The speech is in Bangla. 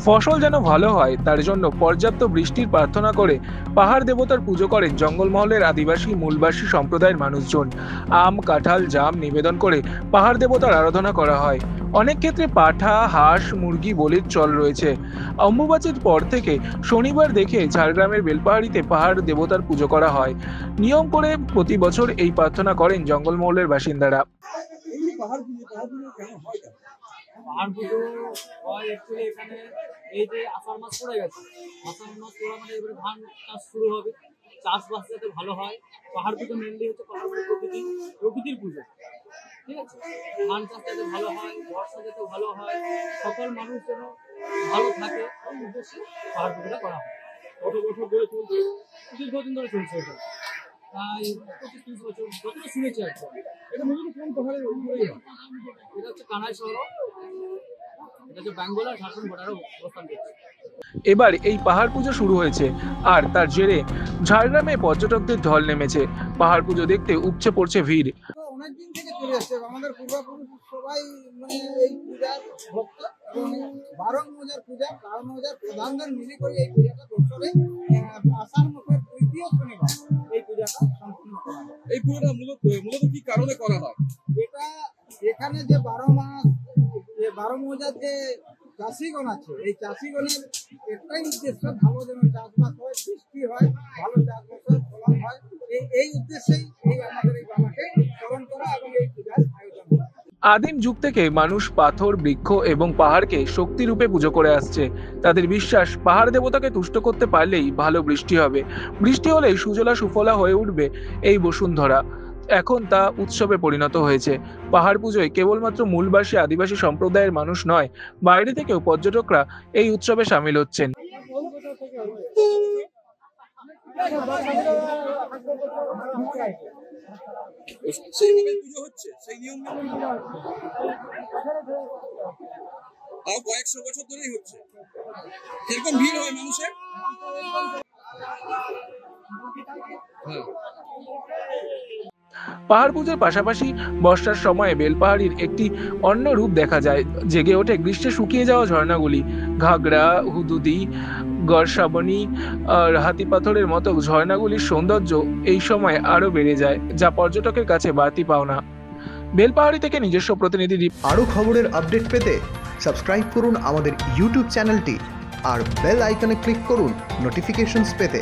ফসল যেন ভালো হয় তার জন্য পর্যাপ্ত বৃষ্টির প্রার্থনা করে পাহাড় দেবতার পুজো করেন জঙ্গলমহলের আদিবাসী মূলবাসী সম্প্রদায়ের মানুষজন। আম, কাঁঠাল, জাম নিবেদন করে পাহাড় দেবতার আরাধনা করা হয়। অনেক ক্ষেত্রে পাঠা, হাঁস, মুরগি বলির চল রয়েছে। অম্বুবাচীর পর থেকে শনিবার দেখে ঝাড়গ্রামের বেলপাহাড়িতে পাহাড় দেবতার পুজো করা হয়। নিয়ম করে প্রতি বছর এই প্রার্থনা করেন জঙ্গলমহলের বাসিন্দারা। পাহাড় পুজো হয় অ্যাকচুয়ালি এখানে এই যে আষাঢ় মাস পড়ে গেছে, আষাঢ় মাস পড়া মানে এবারে ধান চাষ শুরু হবে, চাষবাস যাতে ভালো হয়। পাহাড় পুজো মেনলি হচ্ছে পাহাড় মানে প্রকৃতির পুজো, ঠিক আছে। ধান চাষ যাতে ভালো হয়, বর্ষা যাতে ভালো হয়, সকল মানুষ যেন ভালো থাকে এই উদ্দেশ্যে পাহাড় পুজোটা করা হয়। কত বছর ধরে চলছে? দীর্ঘদিন ধরে চলছে এটা, প্রায় 25-30 বছর যতটা শুনেছি আর কি। এটা মূলত কোন পাহাড়ের উপরেই হয়? এটা হচ্ছে কানাই শহর, এটা হচ্ছে বেঙ্গল আর ঝাড়খণ্ড বর্ডারে অবস্থান করছে। এবার এই পাহাড় পুজো শুরু হয়েছে আর তার জেরে ঝাড়গ্রামে পর্যটকদের ঢল নেমেছে। পাহাড় পুজো দেখতে উপচে পড়ছে ভিড়। অনেকদিন থেকে চলে আসছে, আমাদের পূর্বপুরুষ সবাই মানে এই পূজার ভক্ত এবং 12 মৌজার পূজা, 12 মৌজার প্রধানদের মিলে করে এই পূজাটা বছরে আষাঢ় মাসের তৃতীয় শনিবার এই পূজাটা সম্পূর্ণ করা হয়। এই পূজাটা মূলত কি কারণে করা হয়? এটা এখানে যে 12 মাস, যে 12 মৌজার যে চাষিগণ আছে, এই চাষিগণের একটাই উদ্দেশ্য ভালো যেন চাষবাস হয়, বৃষ্টি হয়, ভালো চাষবাসের ফলন হয়। এই উদ্দেশ্যেই এই আমাদের এই বাবাকে স্মরণ করা এবং এই পূজার আয়োজন করা। আদিম যুগ থেকে মানুষ পাথর, বৃক্ষ এবং পাহাড়কে শক্তি রূপে পুজো করে আসছে। তাদের বিশ্বাস পাহাড় দেবতাকে তুষ্ট করতে পারলেই ভালো বৃষ্টি হবে, বৃষ্টি হলেই সুজলা সুফলা হয়ে উঠবে এই বসুন্ধরা। এখন তা উৎসবে পরিণত হয়েছে। পাহাড় পুজোয় কেবলমাত্র মূলবাসী আদিবাসী সম্প্রদায়ের মানুষ নয়, বাইরে থেকেও পর্যটকরা এই উৎসবে সামিল হচ্ছেন। সেইভাবে পুজো হচ্ছে, সেই নিয়ম তাও কয়েকশো বছর ধরেই হচ্ছে। কিরকম ভিড় হয় মানুষের? পাহাড় পুজোর পাশাপাশি বর্ষার সময়ে বেলপাহাড়ির একটি অন্য রূপ দেখা যায়। জেগে ওঠে গ্রীষ্মে শুকিয়ে যাওয়া ঝর্ণাগুলি। ঘাগড়া, হুদুদি, গড়সাবনি আর হাতি পাথরের মতো ঝর্ণাগুলির সৌন্দর্য এই সময় আরো বেড়ে যায়, যা পর্যটকের কাছে বাড়তি পাওনা। বেলপাহাড়ি থেকে নিজস্ব প্রতিনিধি। আরও খবরের আপডেট পেতে সাবস্ক্রাইব করুন আমাদের ইউটিউব চ্যানেলটি আর বেল আইকনে ক্লিক করুন নোটিফিকেশনস পেতে।